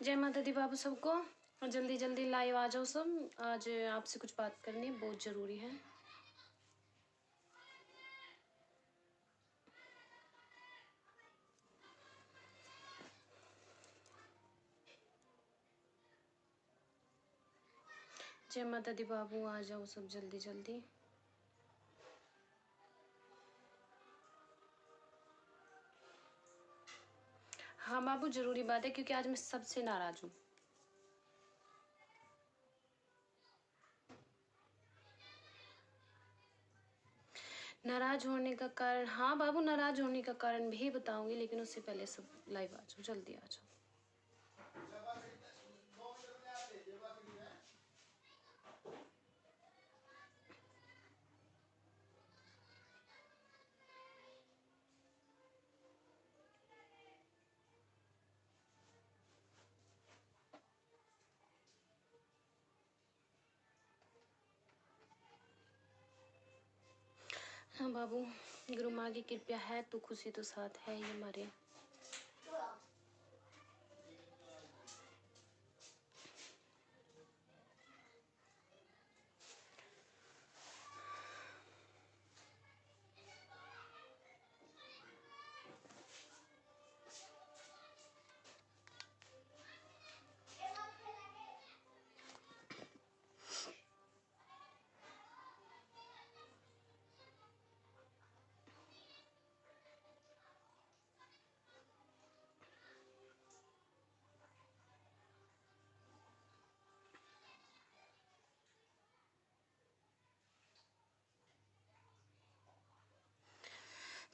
जय माता दी बाबू सबको। और जल्दी जल्दी लाइव आ जाओ सब। आज आपसे कुछ बात करनी है, बहुत ज़रूरी है। जय माता दी बाबू, आ जाओ सब जल्दी जल्दी। हाँ बाबू, ज़रूरी बात है क्योंकि आज मैं सबसे नाराज़ हूँ। नाराज़ होने का कारण, हाँ बाबू, नाराज़ होने का कारण भी बताऊंगी, लेकिन उससे पहले सब लाइव आ जाओ, जल्दी आ जाओ। हाँ बाबू, गुरु माँ की कृपया है तो खुशी तो साथ है ही हमारे।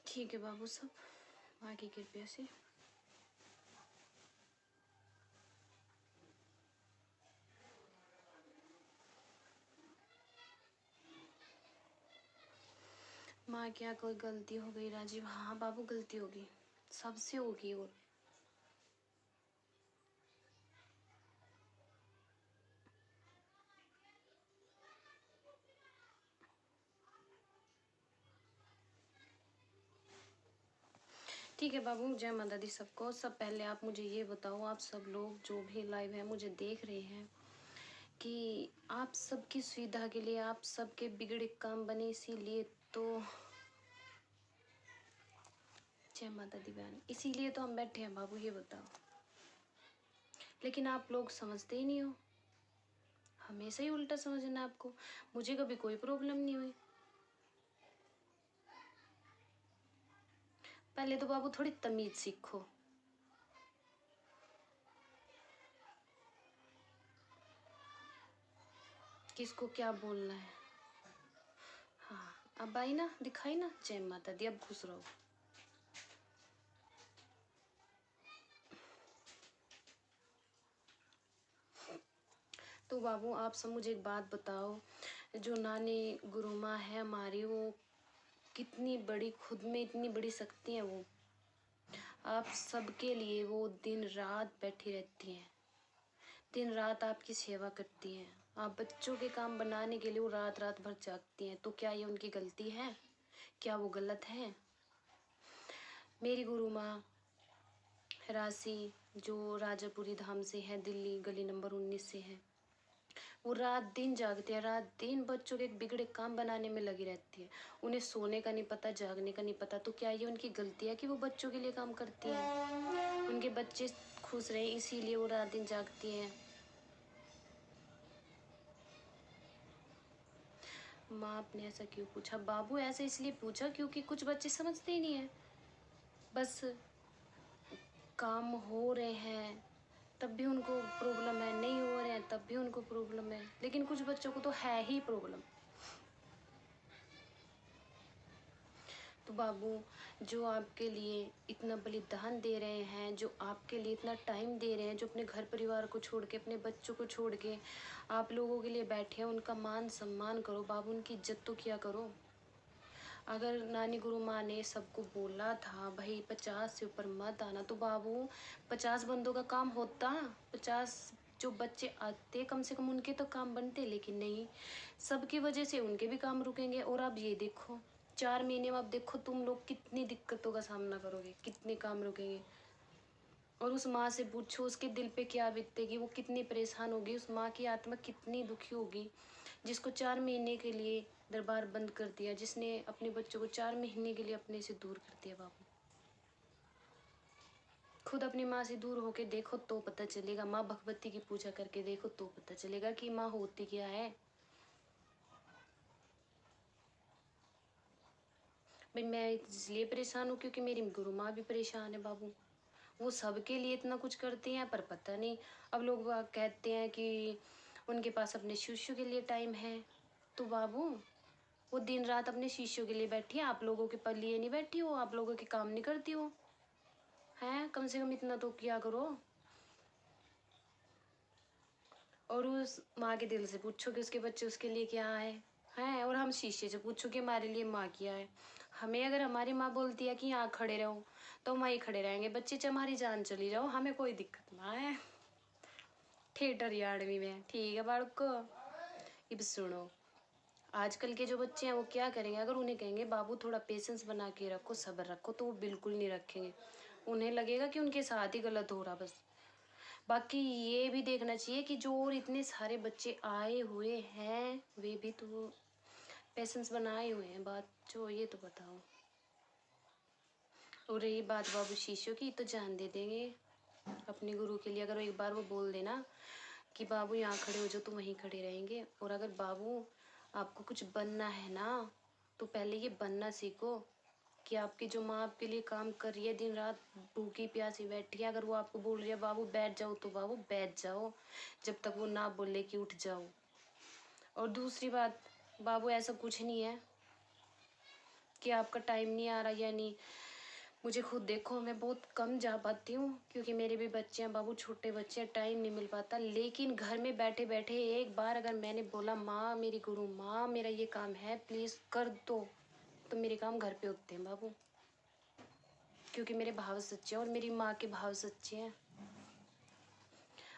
ठीक है बाबू, सब माँ की कृपया से। माँ क्या कोई गलती हो गई राजीव? हाँ बाबू, गलती होगी, सबसे होगी। और ठीक है बाबू, जय माता दी सबको। सब पहले आप मुझे ये बताओ, आप सब लोग जो भी लाइव है मुझे देख रहे हैं, कि आप सबकी सुविधा के लिए, आप सबके बिगड़े काम बने, इसीलिए तो जय माता दी बहन, इसीलिए तो हम बैठे हैं बाबू, ये बताओ। लेकिन आप लोग समझते ही नहीं हो, हमेशा ही उल्टा समझना है आपको। मुझे कभी कोई प्रॉब्लम नहीं हुई। पहले तो बाबू थोड़ी तमीज सीखो। किसको क्या बोलना है। हाँ, अब आई ना, दिखाई ना, जय माता दी। अब खुश रहो। तो बाबू आप सब मुझे एक बात बताओ, जो नानी गुरु माँ है हमारी, वो कितनी बड़ी, खुद में इतनी बड़ी शक्ति है वो। आप सबके लिए वो दिन रात बैठी रहती हैं, दिन रात आपकी सेवा करती हैं। आप बच्चों के काम बनाने के लिए वो रात रात भर जागती हैं। तो क्या ये उनकी गलती है? क्या वो गलत है? मेरी गुरु माँ राशि, जो राजापुरी धाम से है, दिल्ली गली नंबर 19 से है, वो रात दिन जागती है, रात दिन बच्चों के बिगड़े काम बनाने में लगी रहती है। उन्हें सोने का नहीं पता, जागने का नहीं पता। तो क्या ये उनकी गलती है कि वो बच्चों के लिए काम करती हैं? उनके बच्चे खुश रहे इसीलिए वो रात दिन जागती हैं। माँ आपने ऐसा क्यों पूछा? बाबू ऐसे इसलिए पूछा क्योंकि कुछ बच्चे समझते ही नहीं है। बस काम हो रहे हैं तब भी उनको प्रॉब्लम है, नहीं हो रहे हैं तब भी उनको प्रॉब्लम है। लेकिन कुछ बच्चों को तो है ही प्रॉब्लम। तो बाबू, जो आपके लिए इतना बलिदान दे रहे हैं, जो आपके लिए इतना टाइम दे रहे हैं, जो अपने घर परिवार को छोड़ के, अपने बच्चों को छोड़ के आप लोगों के लिए बैठे हैं, उनका मान सम्मान करो बाबू, उनकी इज्जत तो किया करो। अगर नानी गुरु माँ ने सबको बोला था भाई 50 से ऊपर मत आना, तो बाबू 50 बंदों का काम होता। 50 जो बच्चे आते कम से कम उनके तो काम बनते, लेकिन नहीं, सबकी वजह से उनके भी काम रुकेंगे। और अब ये देखो, 4 महीने में अब देखो तुम लोग कितनी दिक्कतों का सामना करोगे, कितने काम रुकेंगे। और उस माँ से पूछो उसके दिल पे क्या बीतेगी, वो कितनी परेशान होगी, उस माँ की आत्मा कितनी दुखी होगी जिसको 4 महीने के लिए दरबार बंद कर दिया, जिसने अपने बच्चों को 4 महीने के लिए अपने से दूर कर दिया। बाबू खुद अपनी माँ से दूर होके देखो तो पता चलेगा, माँ भगवती की पूजा करके देखो तो पता चलेगा कि माँ होती क्या है। भाई मैं इसलिए परेशान हूँ क्योंकि मेरी गुरु माँ भी परेशान है बाबू। वो सबके लिए इतना कुछ करती हैं पर पता नहीं, अब लोग कहते हैं कि उनके पास अपने शिष्यों के लिए टाइम है। तो बाबू वो दिन रात अपने शिष्यों के लिए बैठी है, आप लोगों के लिए नहीं बैठी हो, आप लोगों के काम नहीं करती हो, हैं? कम से कम इतना तो किया करो। और उस माँ के दिल से पूछो कि उसके बच्चे उसके लिए क्या है, हैं? और हम शिष्य से पूछो कि हमारे लिए माँ क्या है। हमें अगर हमारी माँ बोलती है कि यहाँ खड़े रहो तो हम वहीं खड़े रहेंगे, बच्चे चाहे हमारी जान चली जाओ, हमें कोई दिक्कत ना है। थिएटर यार्ड में ठीक है बालक को। अब सुनो, आजकल के जो बच्चे हैं वो क्या करेंगे, अगर उन्हें कहेंगे बाबू थोड़ा पेशेंस बना के रखो, सब्र रखो, तो वो बिल्कुल नहीं रखेंगे। उन्हें लगेगा कि उनके साथ ही गलत हो रहा बस। बाकी ये भी देखना चाहिए कि जो और इतने सारे बच्चे आए हुए हैं वे भी तो पेशेंस बनाए हुए हैं, बात जो ये तो बताओ। और रही बात बाबू शिष्यों की, तो जान दे देंगे अपने गुरु के लिए। अगर एक बार वो बोल देना कि बाबू यहाँ खड़े हो जाओ तो वहीं खड़े रहेंगे। और अगर बाबू आपको कुछ बनना है ना तो पहले ये बनना सीखो कि आपकी जो माँ आपके लिए काम कर रही है, दिन रात भूखी प्यासी बैठी है, अगर वो आपको बोल रही है बाबू बैठ जाओ तो बाबू बैठ जाओ, जब तक वो ना बोले कि उठ जाओ। और दूसरी बात बाबू, ऐसा कुछ नहीं है कि आपका टाइम नहीं आ रहा या नहीं। मुझे खुद देखो, मैं बहुत कम जा पाती हूँ क्योंकि मेरे भी बच्चे हैं बाबू, छोटे बच्चे हैं, टाइम नहीं मिल पाता। लेकिन घर में बैठे बैठे एक बार अगर मैंने बोला माँ मेरी गुरु माँ मेरा ये काम है प्लीज़ कर दो, तो मेरे काम घर पे होते हैं बाबू, क्योंकि मेरे भाव सच्चे हैं और मेरी माँ के भाव सच्चे हैं।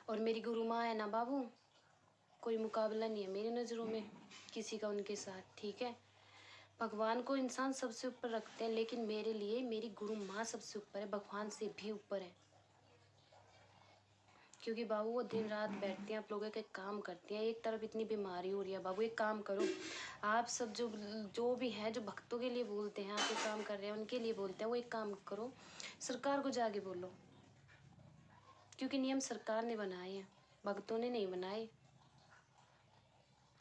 और मेरी गुरु माँ है ना बाबू, कोई मुकाबला नहीं है मेरी नज़रों में किसी का उनके साथ, ठीक है। भगवान को इंसान सबसे ऊपर रखते हैं लेकिन मेरे लिए मेरी गुरु माँ सबसे ऊपर है, भगवान से भी ऊपर है। क्योंकि बाबू वो दिन रात बैठते हैं, आप लोगों के काम करते हैं। एक तरफ इतनी बीमारी हो रही है बाबू, एक काम करो आप सब जो जो भी हैं जो भक्तों के लिए बोलते हैं, आप ये काम कर रहे हैं उनके लिए बोलते हैं, वो एक काम करो सरकार को जाके बोलो, क्योंकि नियम सरकार ने बनाए हैं, भक्तों ने नहीं बनाए।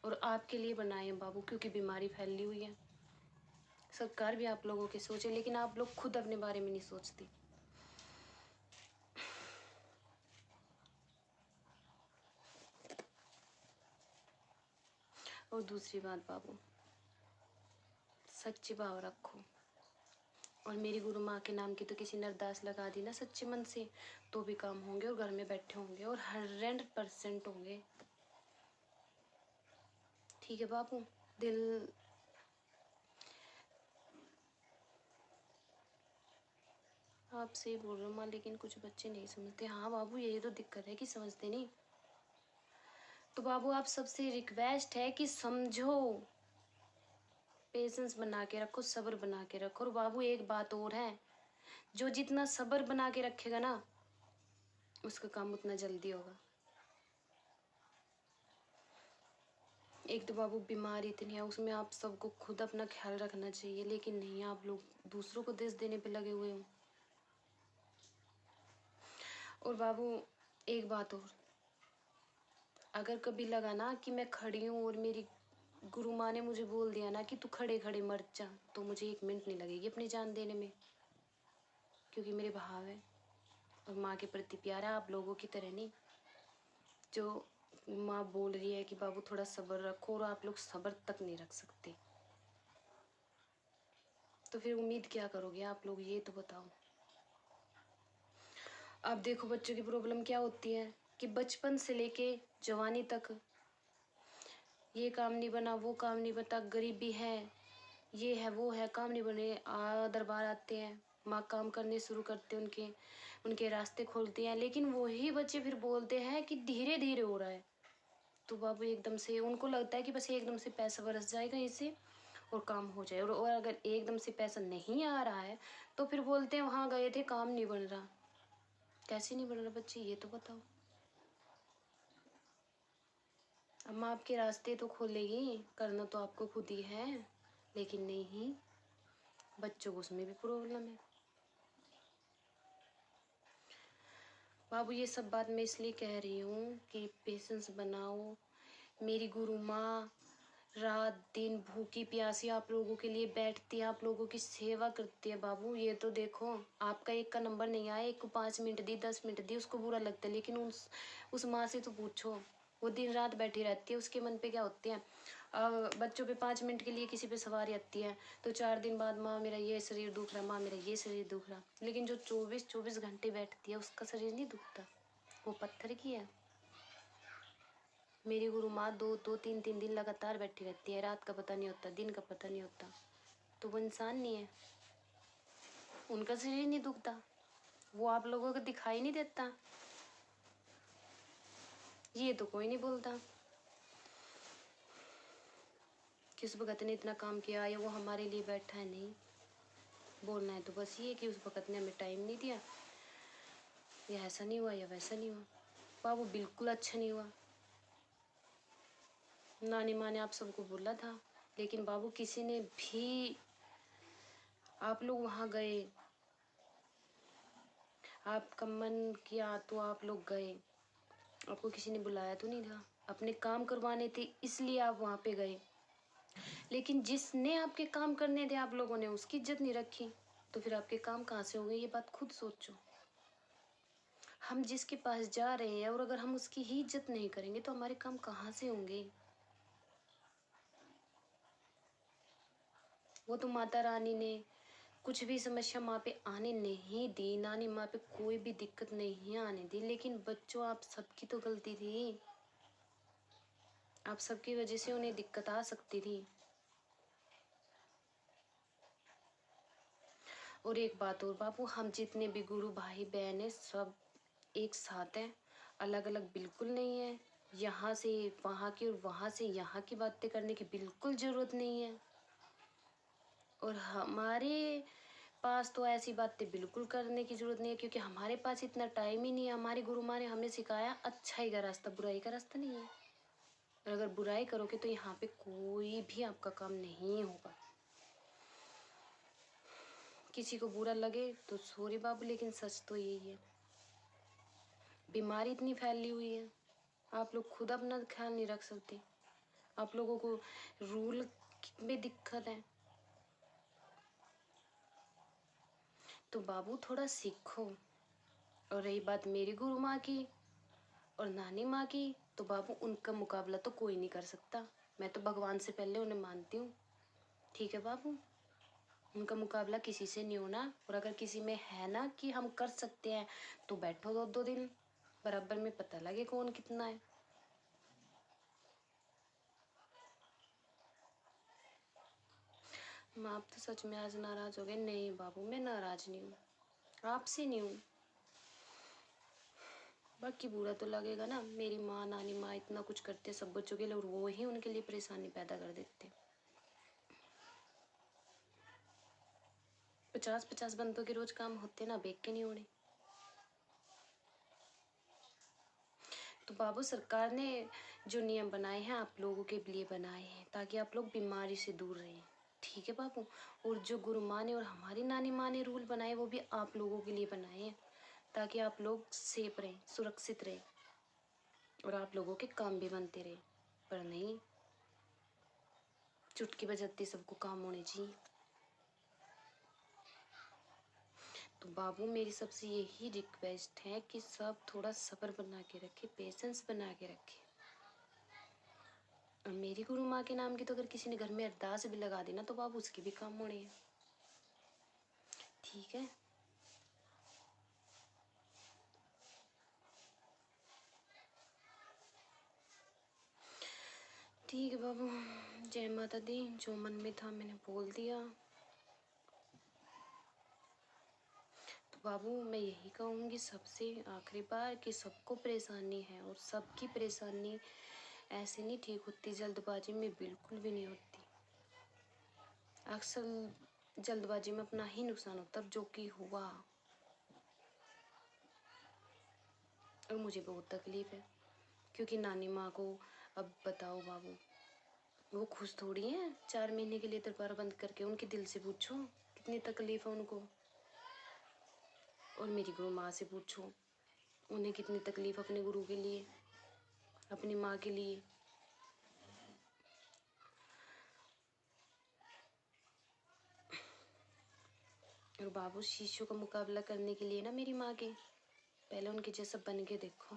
और आपके लिए बनाए हैं बाबू, क्योंकि बीमारी फैली हुई है। सरकार भी आप लोगों के सोचे लेकिन आप लोग खुद अपने बारे में नहीं सोचते। और दूसरी बात बाबू, सच्चे भाव रखो। और मेरी गुरु माँ के नाम की तो किसी ने अरदास लगा दी ना सच्चे मन से, तो भी काम होंगे और घर में बैठे होंगे और 100% होंगे, ठीक है बाबू। दिल आपसे ही बोल रहा हूँ माँ, लेकिन कुछ बच्चे नहीं समझते। हाँ बाबू यही तो दिक्कत है कि समझते नहीं। तो बाबू आप सबसे रिक्वेस्ट है कि समझो, पेशेंस बना के रखो, सब्र बना के रखो। और बाबू एक बात और है, जो जितना सब्र बना के रखेगा ना उसका काम उतना जल्दी होगा। एक तो बाबू बीमारी इतनी है, उसमें आप सबको खुद अपना ख्याल रखना चाहिए, लेकिन नहीं, आप लोग दूसरों को दोष देने पे लगे हुए हो। और बाबू एक बात और, अगर कभी लगा ना कि मैं खड़ी हूँ और मेरी गुरु माँ ने मुझे बोल दिया ना कि तू खड़े खड़े मर जा, तो मुझे 1 मिनट नहीं लगेगी अपनी जान देने में, क्योंकि मेरे भाव है और माँ के प्रति प्यार है, आप लोगों की तरह नहीं। जो माँ बोल रही है कि बाबू थोड़ा सब्र रखो और आप लोग सब्र तक नहीं रख सकते, तो फिर उम्मीद क्या करोगे आप लोग, ये तो बताओ। अब देखो बच्चों की प्रॉब्लम क्या होती है कि बचपन से लेके जवानी तक ये काम नहीं बना, वो काम नहीं बता, गरीबी है, ये है वो है, काम नहीं बने, दरबार आते हैं, माँ काम करने शुरू करते हैं, उनके उनके रास्ते खोलते हैं, लेकिन वही बच्चे फिर बोलते हैं कि धीरे धीरे हो रहा है। तो बाबू एकदम से उनको लगता है कि बस एकदम से पैसा बरस जाएगा इससे और काम हो जाए, और अगर एकदम से पैसा नहीं आ रहा है तो फिर बोलते हैं वहाँ गए थे काम नहीं बन रहा। कैसे नहीं बढ़ रहा बच्चे, ये तो बताओ। अम्मा आपके रास्ते तो खोलेगी, करना तो आपको खुद ही है, लेकिन नहीं, बच्चों को उसमें भी प्रॉब्लम है। बाबू ये सब बात मैं इसलिए कह रही हूँ कि पेशेंस बनाओ। मेरी गुरु माँ रात दिन भूखी प्यासी आप लोगों के लिए बैठती है, आप लोगों की सेवा करती है। बाबू ये तो देखो, आपका एक का नंबर नहीं आया, एक को 5 मिनट दी 10 मिनट दी, उसको बुरा लगता है, लेकिन उस माँ से तो पूछो, वो दिन रात बैठी रहती है, उसके मन पे क्या होती है। बच्चों पे 5 मिनट के लिए किसी पे सवारी आती है तो 4 दिन बाद माँ मेरा ये शरीर दुख रहा, माँ मेरा ये शरीर दुख रहा, लेकिन जो 24 घंटे बैठती है उसका शरीर नहीं दुखता, वो पत्थर की है। मेरी गुरु माँ 2-3 दिन लगातार बैठी रहती है, रात का पता नहीं होता, दिन का पता नहीं होता, तो वो इंसान नहीं है, उनका शरीर नहीं दुखता, वो आप लोगों को दिखाई नहीं देता, ये तो कोई नहीं बोलता कि उस भगत ने इतना काम किया या वो हमारे लिए बैठा है। नहीं, बोलना है तो बस ये कि उस भगत ने हमें टाइम नहीं दिया, या ऐसा नहीं हुआ या वैसा नहीं हुआ। बाबू बिल्कुल अच्छा नहीं हुआ। नानी माँ ने आप सबको बोला था, लेकिन बाबू किसी ने भी, आप लोग वहाँ गए, आपका मन किया तो आप लोग गए, आपको किसी ने बुलाया तो नहीं था, अपने काम करवाने थे इसलिए आप वहाँ पे गए, लेकिन जिसने आपके काम करने थे आप लोगों ने उसकी इज्जत नहीं रखी, तो फिर आपके काम कहाँ से होंगे, ये बात खुद सोचो। हम जिसके पास जा रहे हैं और अगर हम उसकी ही इज्जत नहीं करेंगे तो हमारे काम कहाँ से होंगे। वो तो माता रानी ने कुछ भी समस्या माँ पे आने नहीं दी, नानी माँ पे कोई भी दिक्कत नहीं आने दी, लेकिन बच्चों आप सबकी तो गलती थी, आप सबकी वजह से उन्हें दिक्कत आ सकती थी। और एक बात और बाबू, हम जितने भी गुरु भाई बहन है सब एक साथ हैं, अलग अलग बिल्कुल नहीं है। यहाँ से वहाँ की और वहाँ से यहाँ की बातें करने की बिल्कुल जरूरत नहीं है, और हमारे पास तो ऐसी बातें बिल्कुल करने की जरूरत नहीं है, क्योंकि हमारे पास इतना टाइम ही नहीं है। हमारी गुरु माँ ने हमें सिखाया अच्छाई का रास्ता, बुराई का रास्ता नहीं है, और अगर बुराई करोगे तो यहाँ पे कोई भी आपका काम नहीं होगा। किसी को बुरा लगे तो सॉरी बाबू, लेकिन सच तो यही है, बीमारी इतनी फैली हुई है, आप लोग खुद अपना ख्याल नहीं रख सकते, आप लोगों को रूल में दिक्कत है, तो बाबू थोड़ा सीखो। और रही बात मेरी गुरु माँ की और नानी माँ की, तो बाबू उनका मुकाबला तो कोई नहीं कर सकता, मैं तो भगवान से पहले उन्हें मानती हूँ, ठीक है बाबू, उनका मुकाबला किसी से नहीं होना। और अगर किसी में है ना कि हम कर सकते हैं तो बैठो 2-2 दिन, बराबर में पता लगे कौन कितना है। माँ आप तो सच में आज नाराज हो गए। नहीं बाबू मैं नाराज नहीं हूँ, आपसे नहीं हूँ, बाकी बुरा तो लगेगा ना, मेरी माँ नानी माँ इतना कुछ करते सब बच्चों के लिए और वो ही उनके लिए परेशानी पैदा कर देते। 50-50 बंदों के रोज काम होते ना, बेच के नहीं होने। तो बाबू सरकार ने जो नियम बनाए हैं आप लोगों के लिए बनाए हैं, ताकि आप लोग बीमारी से दूर रहें, ठीक है बाबू। और जो गुरु माँ ने और हमारी नानी माँ ने रूल बनाए वो भी आप लोगों के लिए बनाए हैं, ताकि आप लोग सेफ रहें, सुरक्षित रहें, और आप लोगों के काम भी बनते रहे। पर नहीं, चुटकी बजाते सबको काम होने चाहिए। तो बाबू मेरी सबसे यही रिक्वेस्ट है कि सब थोड़ा सब्र बना के रखे, पेशेंस बना के रखे। और मेरी गुरु माँ के नाम की तो अगर किसी ने घर में अरदास भी लगा दी ना तो बाबू उसके भी काम होने हैं, ठीक है। ठीक है बाबू, जय माता दी। जो मन में था मैंने बोल दिया। तो बाबू मैं यही कहूँगी सबसे आखिरी बार कि सबको परेशानी है, और सबकी परेशानी ऐसे नहीं ठीक होती, जल्दबाजी में बिल्कुल भी नहीं होती। अक्सर जल्दबाजी में अपना ही नुकसान होता है, जो कि हुआ। और मुझे बहुत तकलीफ़ है, क्योंकि नानी माँ को अब बताओ बाबू, वो खुश थोड़ी हैं 4 महीने के लिए दरबार बंद करके। उनके दिल से पूछो कितनी तकलीफ़ है उनको, और मेरी गुरु माँ से पूछो उन्हें कितनी तकलीफ़ अपने गुरु के लिए, अपनी माँ के लिए। और बाबू शिष्यों का मुकाबला करने के लिए ना मेरी माँ के, पहले उनके जैसा बन के देखो।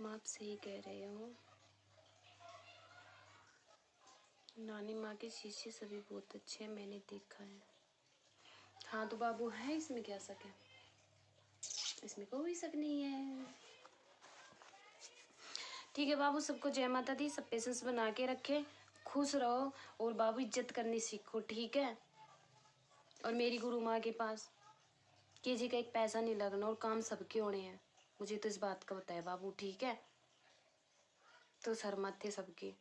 माँ आप सही कह रहे हो, नानी माँ के शिष्य सभी बहुत अच्छे हैं, मैंने देखा है। हाँ तो बाबू है, इसमें क्या शक है, इसमें कोई शक नहीं है। ठीक है बाबू, सबको जय माता दी, सब पेशेंस बना के रखे, खुश रहो, और बाबू इज्जत करनी सीखो, ठीक है। और मेरी गुरु माँ के पास किसी का एक पैसा नहीं लगना, और काम सबके होने हैं, मुझे तो इस बात का पता है बाबू, ठीक है। तो सर मत थे सबके।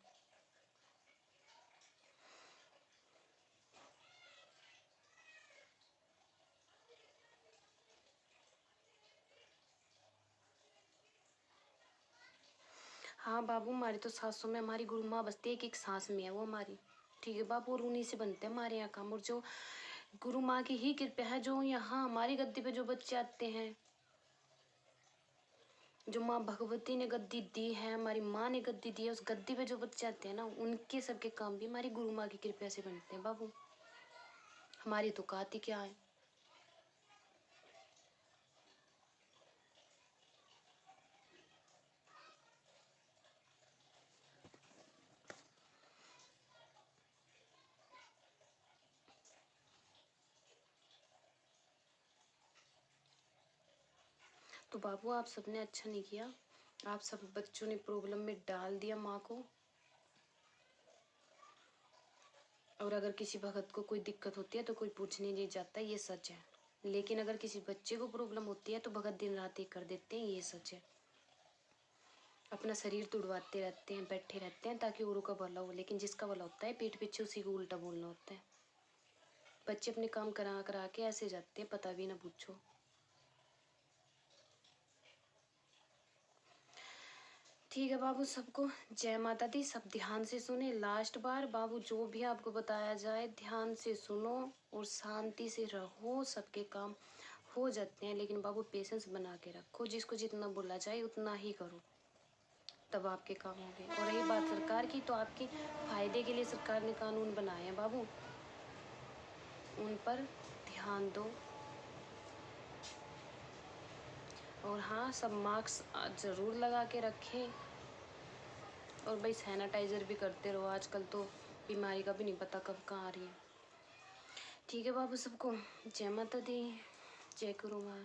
हाँ बाबू, हमारी तो सांसों में हमारी गुरु माँ बसती है, एक एक सांस में है वो हमारी, ठीक है बाबू। और उन्हीं से बनते हैं हमारे यहाँ काम, और जो गुरु माँ की ही कृपा है, जो यहाँ हमारी गद्दी पे जो बच्चे आते हैं, जो माँ भगवती ने गद्दी दी है, हमारी माँ ने गद्दी दी है, उस गद्दी पे जो बच्चे आते हैं ना, उनके सबके काम भी हमारी गुरु माँ की कृपा से बनते हैं बाबू। हमारी तो औकात ही क्या है। तो बाबू आप सबने अच्छा नहीं किया, आप सब बच्चों ने प्रॉब्लम में डाल दिया माँ को। और अगर किसी भगत को कोई दिक्कत होती है तो कोई पूछने नहीं जाता, ये सच है। लेकिन अगर किसी बच्चे को प्रॉब्लम होती है तो भगत दिन रात एक कर देते हैं, ये सच है। अपना शरीर तुड़वाते रहते हैं, बैठे रहते हैं ताकि औरों का भला हो, लेकिन जिसका भला होता है पीठ पीछे उसी को उल्टा बोलना होता है। बच्चे अपने काम करा करा के ऐसे जाते हैं, पता भी ना पूछो। ठीक है बाबू, सबको जय माता दी, सब ध्यान से सुने। लास्ट बार बाबू, जो भी आपको बताया जाए ध्यान से सुनो और शांति से रहो, सबके काम हो जाते हैं। लेकिन बाबू पेशेंस बना के रखो, जिसको जितना बोला जाए उतना ही करो, तब आपके काम होंगे। और रही बात सरकार की, तो आपके फायदे के लिए सरकार ने कानून बनाए हैं बाबू, उन पर ध्यान दो। और हाँ, सब मास्क ज़रूर लगा के रखें, और भाई सैनिटाइज़र भी करते रहो, आजकल तो बीमारी का भी नहीं पता कब कहाँ आ रही है। ठीक है बाबू, सबको जय माता दी, जय गुरु माँ,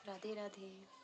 राधे राधे।